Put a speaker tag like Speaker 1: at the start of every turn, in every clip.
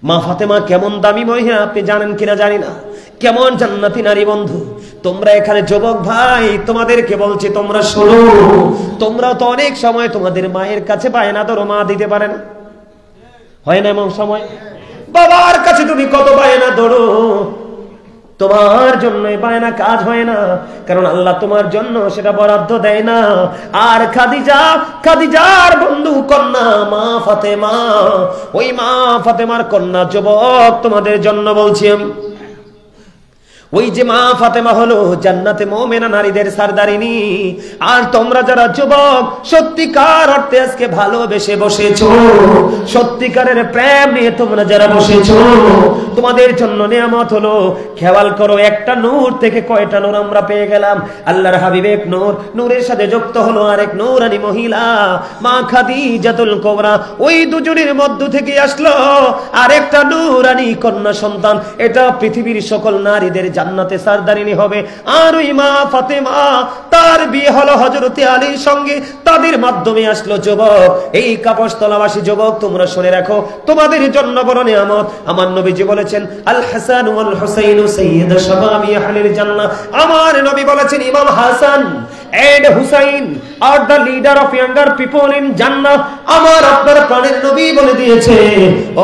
Speaker 1: মা ফাতেমা কেমন দামি মহিলা আপনি জানেন কিনা জানি না, কেমন জান্নাতি নারী বন্ধু। তোমরা এখানে যুবক ভাই, তোমাদেরকে বলছি তোমরা শোনো, তোমরা তো অনেক সময় তোমাদের মায়ের কাছে বায়না ধরো, মা দিতে পারে না, হয় না এমন সময়? বাবার কাছে তুমি কত বায়না ধরো, তোমার জন্য এই বায়না কাজ হয় না, কারণ আল্লাহ তোমার জন্য সেটা বরাদ্দ দেয় না। আর খাদিজার বন্ধু কন্যা মা ফাতেমা, ওই মা ফাতেমার কন্যা যুবক তোমাদের জন্য বলছি আমি, ওই যে মা ফাতেমা হলো জান্নাতে মুমিনা নারীদের সরদারিনী। আর তোমরা যারা যুবক সত্যিকার অর্থে আজকে ভালোবেসে বসেছো, সত্যিকারের প্রেম নিয়ে তোমরা যারা বসেছো, তোমাদের জন্য নিয়ামত হলো, খেয়াল করো একটা নূর থেকে কয়টা নূর আমরা পেয়ে গেলাম। আল্লাহর হাবিব এক নূর, নূরের সাথে যুক্ত হলো আরেক নূরানী মহিলা মা খাদিজাতুল কুবরা, ওই দুজনের মধ্য থেকে আসলো আরেকটা নূরানী কন্যা সন্তান। এটা পৃথিবীর সকল নারীদের জান্নাতে সরদারিনী হবে। আর ওই মা ফাতেমা, তার বিয়ে হলো হযরতে আলীর সঙ্গে, তাদের মাধ্যমে আসলো যুবক। এই কাপড়তলাবাসী যুবক তোমরা শুনে রাখো, তোমাদের জন্য বড় নিয়ামত। আমার নবীজি বলেছেন আল হাসান ওয়াল হুসাইন সাইয়্যিদু শাবাবি আহলিল জান্নাহ। আমার নবী বলেছেন ইমাম Hasan and Hussein are the leader of younger people in Jannah. আমার আপনার প্রাণের নবী বলে দিয়েছে,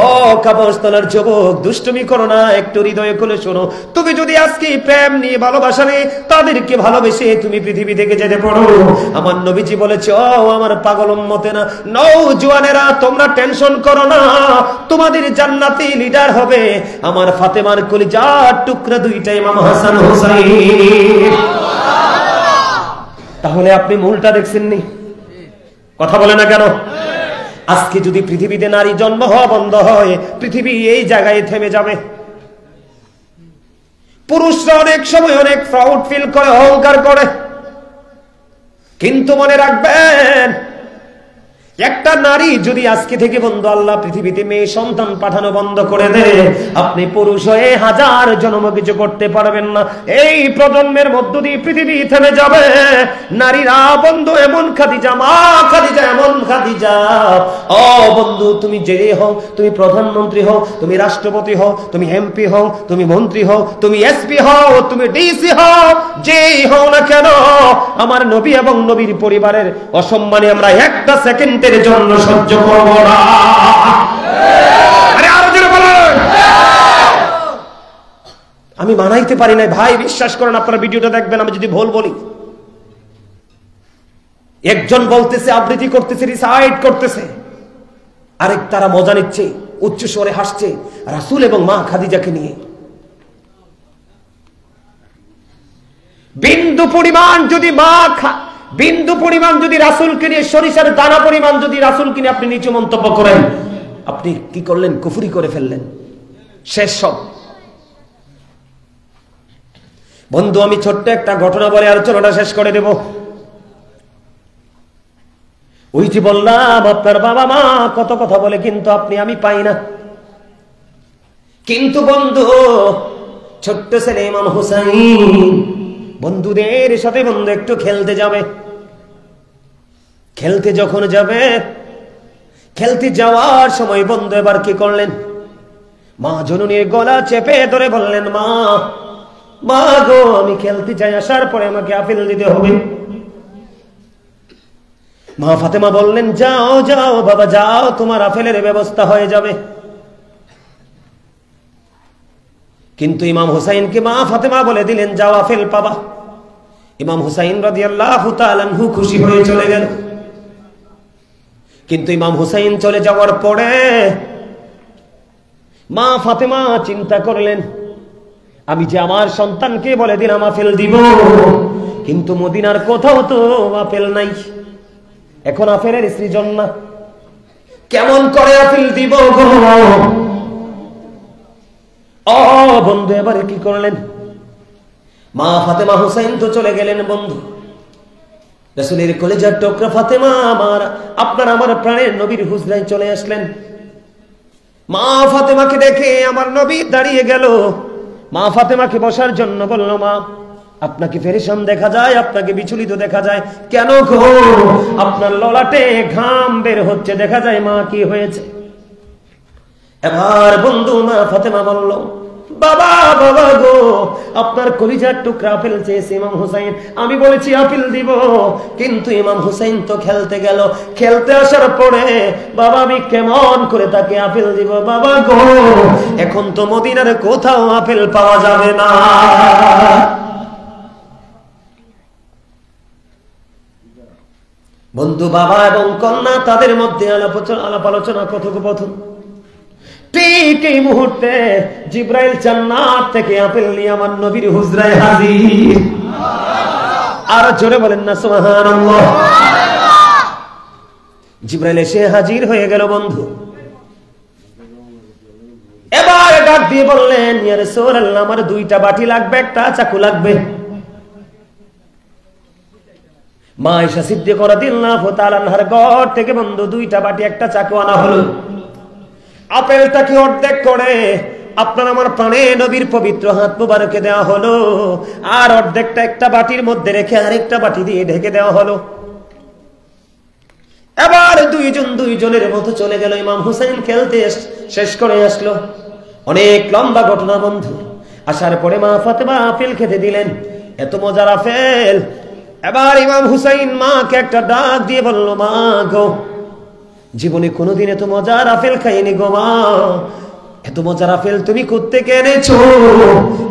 Speaker 1: ও কাপড়তলার যুবক, দুষ্টুমি করো না, একটু হৃদয়ে খুলে শোনো। তুমি যদি আজকে প্রেম নিয়ে ভালোবাসা নিয়ে তাদেরকে ভালোবেসে তুমি পৃথিবী থেকে যেতে পারো, আমার নবীজি বলেছে, ও আমার পাগল উম্মতেরা, নওজোয়ানেরা, তোমরা টেনশন করো না, তোমাদের জান্নাতি লিডার হবে আমার ফাতেমার কলিজার টুকরা দুইটা ইমাম হাসান হুসাইন। তাহলে আপনি মূলটা দেখছেন নি? কথা বলে না কেন? আজকে যদি পৃথিবীতে নারী জন্ম হওয়া বন্ধ হয়, পৃথিবী এই জায়গায় থেমে যাবে। পুরুষরা অনেক সময় অনেক প্রাউড ফিল করে, অহংকার করে, কিন্তু মনে রাখবেন একটা নারী যদি আজকে থেকে বন্ধু আল্লাহ পৃথিবীতে মেয়ে সন্তান পাঠানো বন্ধ করে দেয়, আপনি পুরুষ হয়ে হাজার জন্ম কিছু করতে পারবেন না। এই প্রজন্মের মধ্য দিয়ে পৃথিবী থেমে যাবে। নারীরা বন্ধু এমন খাদিজা, মা খাদিজা এমন খাদিজা, ও বন্ধু তুমি যে হও, তুমি প্রধানমন্ত্রী হও, তুমি রাষ্ট্রপতি হও, তুমি এমপি হও, তুমি মন্ত্রী হও, তুমি এসপি হও, তুমি ডিসি হও, যেই হও না কেন, আমার নবী এবং নবীর পরিবারের অসম্মানে আমরা একটা সেকেন্ড জন্য সহ্য করব না। আরে আরো জোরে বলেন। আমি মানাইতে পারি না ভাই, বিশ্বাস করেন, আপনারা ভিডিওটা দেখবেন, আমি যদি ভুল বলি। একজন বলতেছে, আবৃত্তি করতেছে, রিসাইট করতেছে, আরেক তারা মজা নিচ্ছে, উচ্চ স্বরে হাসছে রাসূল এবং মা খাদিজাকে নিয়ে। বিন্দু পরিমাণ যদি রাসূলকে নিয়ে, সরিষার দানা পরিমাণ যদি রাসূলকে নিয়ে আপনি নিচু মন্তব্য করেন, আপনি কি করলেন? কুফরি করে ফেললেন। শেষ সব। বন্ধু আমি ছোট্ট একটা ঘটনা বলে আলোচনাটা শেষ করে দেব। ওই যে বললাম আপনার বাবা মা কত কথা বলে, কিন্তু আমি পাই না। কিন্তু বন্ধু ছোট্ট ছেলে ইমাম হুসাইন বন্ধুদের সাথে বন্ধু একটু খেলতে যাবে। খেলতে যখন যাবে, খেলতে যাওয়ার সময় বন্ধু এবার কি করলেন? মা জননীর গলা চেপে ধরে বললেন, মা মা গো, আমি খেলতে চাই, আসার পরে আমাকে আপেল দিতে হবে। মা ফাতেমা বললেন, যাও যাও বাবা যাও, তোমার আপেলের ব্যবস্থা হয়ে যাবে। কিন্তু ইমাম হুসাইনকে মা ফাতেমা বলে দিলেন, যাও আপেল পাবা। ইমাম হুসাইন রাদিয়াল্লাহু তাআলা আনহু খুশি হয়ে চলে গেল। কিন্তু ইমাম হুসাইন চলে যাওয়ার পরে মা ফাতেমা চিন্তা করলেন, আমি যে আমার সন্তানকে বলে দিলাম আপেল দিব, কিন্তু মদিনার কোথাও তো আপেল নাই, এখন আপেলের সৃজন না, কেমন করে আপেল দিব গো? ও বন্ধু এবারে কি করলেন? মা ফাতেমা হুসাইন তো চলে গেলেন বন্ধু, রাসূলের কলিজার টুকরা ফাতেমা আপনার আমার প্রাণের নবীর হুজরায় চলে আসলেন। মা ফাতেমাকে দেখে আমার নবী দাঁড়িয়ে গেল। মা ফাতেমাকে বসার জন্য বলল, মা আপনাকে পেরেশান দেখা যায়, আপনাকে বিচলিত দেখা যায়, কেন গো? আপনার ললাটে ঘাম বের হচ্ছে দেখা যায়, মা কি হয়েছে? এবার বন্ধু মা ফাতেমা বলল, বাবা বাবা গো, আপনার কলিজার টুকরা আপেল চেয়েছে ইমাম হুসাইন, আমি বলেছি আপেল দিব, কিন্তু ইমাম হুসাইন তো খেলতে গেল, খেলতে আসার পরে বাবা আমি কেমন করে তাকে আপেল দিব বাবা গো, এখন তো মদিনার কোথাও আপেল পাওয়া যাবে না। বন্ধু বাবা এবং কন্যা তাদের মধ্যে আলাপ আলোচনা কথোপকথন। ঠিক এই মুহূর্তে জিব্রাইল জান্নাত থেকে আপেল নিয়ে আমার নবীর হুজরায় হাজির। আর জোরে বলেন না সুবহানাল্লাহ। জিব্রাইল এসে হাজির হয়ে গেল বন্ধু। এবার ডাক দিয়ে বললেন, ইয়া রাসূলুল্লাহ আমার 2টা বাটি লাগবে, একটা চাকু লাগবে। মা আয়েশা সিদ্দিকা রাদিয়াল্লাহু তাআলা আনহার ঘর থেকে বন্ধু 2টা বাটি একটা চাকু আনা হলো। আপেলটাকে অর্ধেক করে আপনার আমার প্রাণে নবীর পবিত্র হাত মুবারকে দেওয়া হলো, আর অর্ধেকটা একটা বাটির মধ্যে রেখে আরেকটা বাটি দিয়ে ঢেকে দেওয়া হলো। এবার দুইজনের মতো চলে গেল। ইমাম হুসাইন খেলতে শেষ করে আসলো। অনেক লম্বা ঘটনা বন্ধু। আসার পরে মা ফাতেমা আপেল খেতে দিলেন, এত মজার আপেল। এবার ইমাম হুসাইন মাকে একটা ডাক দিয়ে বলল, মা গো, জীবনে কোনোদিন এত মজার আপেল খাইনি গো মা, এত মজার আপেল তুমি কোত্থেকে এনেছো?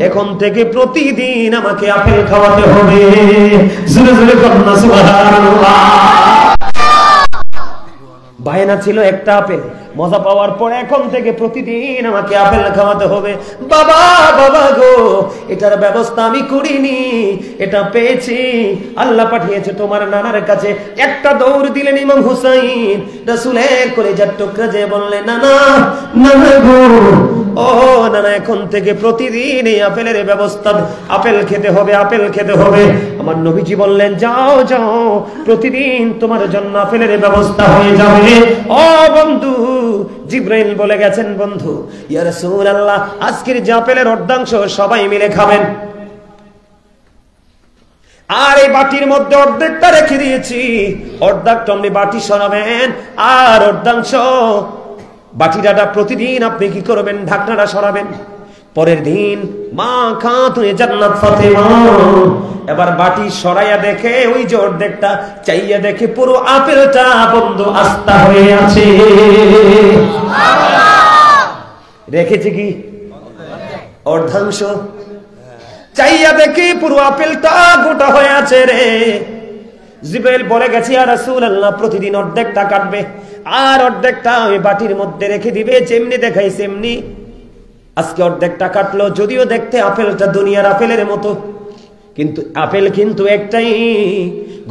Speaker 1: এখন থেকে প্রতিদিন আমাকে আপেল খাওয়াতে হবে। জোরে জোরে বলুন না সুবহানাল্লাহ। বায়না ছিল একটা আপেল, মজা পাওয়ার পরে এখন থেকে প্রতিদিন আমাকে আপেল খাওয়াতে হবে। বাবা বাবা গো, এটার ব্যবস্থা আমি করিনি, এটা পেয়েছি, আল্লাহ পাঠিয়েছে তোমার নানার কাছে। একটা দৌড় দিলেন ইমাম হুসাইন, রাসূলের কলিজার টুকরা যে বললেন, নানা নানা গো, ও নানা এখন থেকে প্রতিদিন এই আপেলের ব্যবস্থা, আপেল খেতে হবে, আপেল খেতে হবে। আমার নবীজি বললেন, যাও যাও, প্রতিদিন তোমার জন্য আপেলের ব্যবস্থা হয়ে যাবে। ও বন্ধু, জিব্রাইল বলে গেছেন বন্ধু, ইয়া রাসূলুল্লাহ আজকের যে আপেলের অর্ধাংশ সবাই মিলে খাবেন, আর এই বাটির মধ্যে অর্ধেকটা রেখে দিয়েছি, অর্ধেকটা আপনি বাটি সরাবেন, আর অর্ধাংশ বাটিটা প্রতিদিন আপনি কি করবেন, ঢাকনাটা সরাবেন। পরের দিন মা খাতুনে জান্নাত ফাতেমা এবার বাটি সরাইয়া দেখে, ওই যে অর্ধেকটা, চাইয়া দেখে পুরো আপেলটা বন্ধু আস্তা হয়ে আছে। রেখেছে কি অর্ধাংশ, চাইয়া দেখে পুরো আপেলটা গোটা হয়ে আছে রে। জিবরাইল বলে গেছে, ইয়া রাসূলুল্লাহ প্রতিদিন অর্ধেকটা কাটবে, আর অর্ধেকটা ওই বাটির মধ্যে রেখে দিবে, যেমনি দেখাইছে এমনি। আজকে অর্ধেকটা কাটলো, যদিও দেখতে আপেলটা দুনিয়ার আপেলের মতো, কিন্তু আপেল কিন্তু একটাই।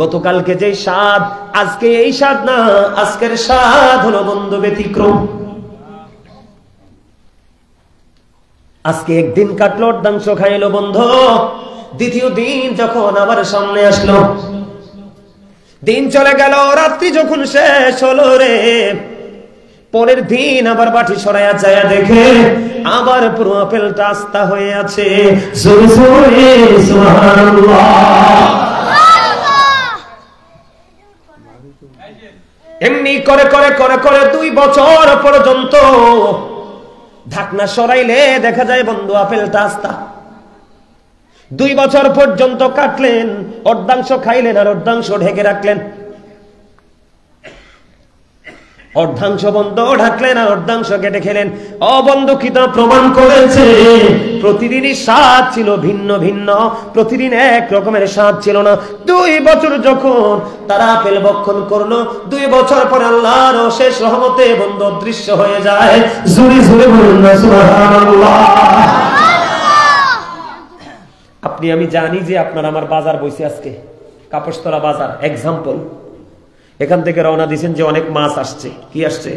Speaker 1: গতকালকে যে স্বাদ, আজকে এই স্বাদ না, আজকের স্বাদ হলো বন্ধু ব্যতিক্রম। আজকে একদিন কাটলো, অর্ধাংশ খাইলো বন্ধু। দ্বিতীয় দিন যখন আবার সামনে আসলো, দিন চলে গেল, রাত্রি যখন শেষ হলো রে, পরের দিন আবার বাটি সরাইয়া যায় দেখে আবার পুরো আপেলটা আস্তা হয়ে আছে। জোরে জোরে সুবহানাল্লাহ। এমনি করে করে করে করে 2 বছর পর্যন্ত ঢাকনা সরাইলে দেখা যায় বন্ধু আপেলটা আস্তা। 2 বছর পর্যন্ত কাটলেন, অর্ধাংশ খাইলেন আর অর্ধাংশ ঢেকে রাখলেন, অর্ধাংশ বন্ধ ঢাকলেন আর অর্ধাংশ কেটে খেলেন। বন্ধু কি তা প্রমাণ করেছে প্রতিদিনই স্বাদ ছিল ভিন্ন ভিন্ন, প্রতিদিন এক রকমের স্বাদ ছিল না। 2 বছর যখন তারা আপেল ভক্ষণ করলো, 2 বছর পর আল্লাহর অশেষ রহমতে বন্ধু অদৃশ্য হয়ে যায়। জোরে জোরে বলুন না সুবহানাল্লাহ। আপনি আমি জানি যে আপনার আমার বাজার বইছে, আজকে কাপড়তলা বাজার এক্সাম্পল, এখান থেকে রওনা দিয়েছেন যে অনেক মাছ আসছে, কি আসছে,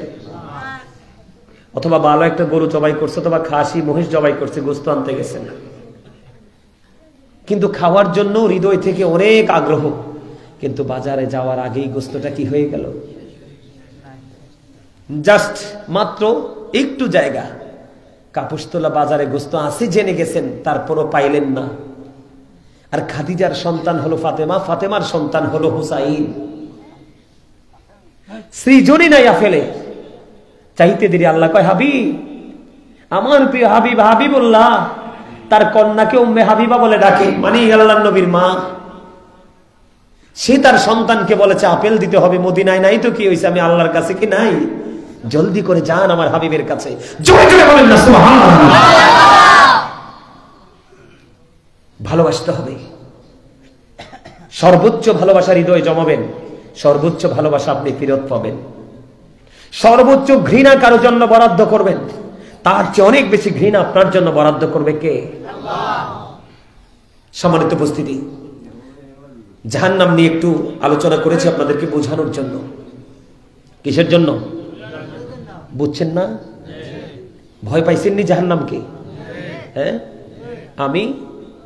Speaker 1: অথবা ভালো একটা গরু জবাই করছে, অথবা খাসি মহিষ জবাই করছে, গোস্ত আনতে গেছেন, কিন্তু খাওয়ার জন্য হৃদয় থেকে অনেক আগ্রহ, কিন্তু বাজারে যাওয়ার আগেই গোস্তটা কি হয়ে গেল, জাস্ট মাত্র একটু জায়গা, কাপড়তলা বাজারে গোস্ত আছে জেনে গেছেন, তারপরও পাইলেন না। আর খাদিজার সন্তান হলো ফাতেমা, ফাতেমার সন্তান হলো হুসাইন। সৃজনই নাই আপেলে, চাইতে দেরি। আল্লাহ কয়, হাবিব আমার প্রিয় হাবিব হাবিবুল্লাহ তার কন্যাকে উম্মে হাবিবা বলে ডাকে, মানে আল্লাহর নবীর মা। সে তার সন্তানকে বলেছে আপেল দিতে হবে মদিনায়, নাই তো কি হয়েছে, আমি আল্লাহর কাছে কি নাই, জলদি করে যান আমার হাবিবের কাছে। জোরে জোরে বলেন না সুবহানাল্লাহ। ভালোবাসতে হবে, সর্বোচ্চ ভালোবাসার হৃদয় জমাবেন, সর্বোচ্চ ভালোবাসা আপনি ফেরত পাবেন। সর্বোচ্চ ঘৃণা কারোর জন্য বরাদ্দ করবেন, তার চেয়ে অনেক বেশি ঘৃণা আপনার জন্য বরাদ্দ করবে কে? আল্লাহ। সম্মানিত উপস্থিতি, জাহান্নাম নিয়ে একটু আলোচনা করেছি আপনাদেরকে বোঝানোর জন্য। কিসের জন্য বুঝছেন না? ভয় পাইছেননি জাহান্নামকে? হ্যাঁ, আমি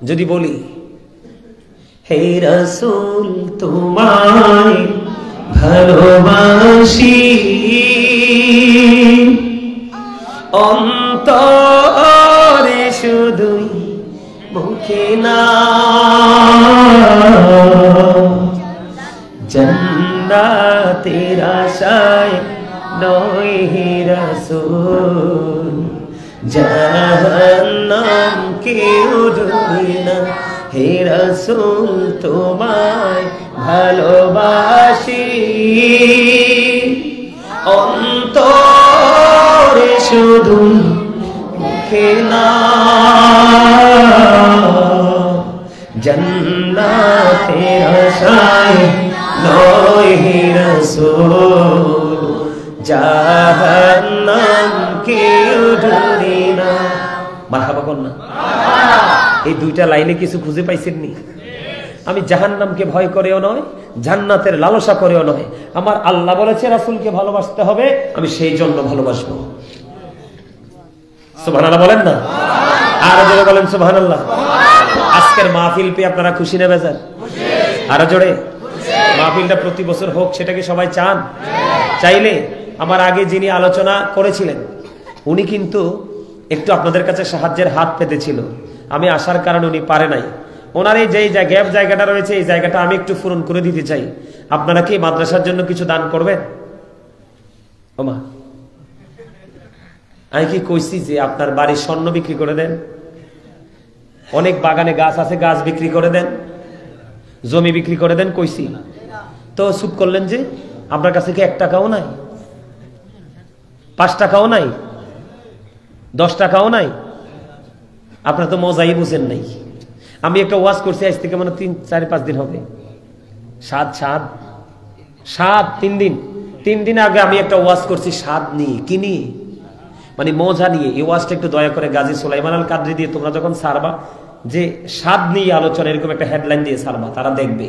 Speaker 1: যদি বলি হে রাসূল তোমায় ভালোবাসি, অন্তরে শুধুই মুখে না, জান্নাতের আশায় নয় হে রাসূল, জাহান্নাম কেউ ডরে না, হে রাসূল তোমায় ভালোবাসি, অন্তরে শুধু মুখে না, জান্নাতের আশায় নয় হে রাসূল, জাহান্নাম কেউ ডরে না। মারহাবা বল না। এই দুইটা লাইনে কিছু খুঁজে পাইছেননি? আমি জাহান্নামকে ভয় করেও নয়, জান্নাতের লালসা করেও নয়, আমার আল্লাহ বলেছে রাসূলকে ভালোবাসতে হবে, আমি সেই জন্য ভালোবাসবো। সুবহানাল্লাহ বলেন না, আরো জোরে বলেন সুবহানাল্লাহ। আজকের মাহফিল পেয়ে আপনারা খুশি না বেজার? আরো জোরে। মাহফিলটা প্রতি বছর হোক, সেটা কি সবাই চান? চাইলে আমার আগে যিনি আলোচনা করেছিলেন উনি কিন্তু একটু আপনাদের কাছে সাহায্যের হাত পেতেছিল, আমি আসার কারণে উনি পারে নাই। ওনার এই যে গ্যাপ জায়গাটা রয়েছে, এই জায়গাটা আমি একটু পূরণ করে দিতে চাই। আপনারা কি মাদ্রাসার জন্য কিছু দান করবেন? ওমা, আমি কি কইছি যে আপনার বাড়ির স্বর্ণ বিক্রি করে দেন, অনেক বাগানে গাছ আছে গাছ বিক্রি করে দেন, জমি বিক্রি করে দেন, কইছি তো চুপ করলেন যে? আপনার কাছে কি 1 টাকাও নাই, 5 টাকাও নাই, 10 টাকাও নাই? আপনার তো মজাই বুঝেন নাই। আমি একটা ওয়াজ করছি আজ থেকে মানে 3-4-5 দিন হবে, 3 দিন আগে আমি একটা ওয়াজ করছি স্বাদ নিয়ে, কি নিয়ে, মানে মজা নিয়ে। এই ওয়াজটা একটু দয়া করে গাজী সুলাইমান আল কাদরি দিয়ে তোমরা যখন সারবা, যে স্বাদ নিয়ে আলোচনা এরকম একটা হেডলাইন দিয়ে সারবা, তারা দেখবে।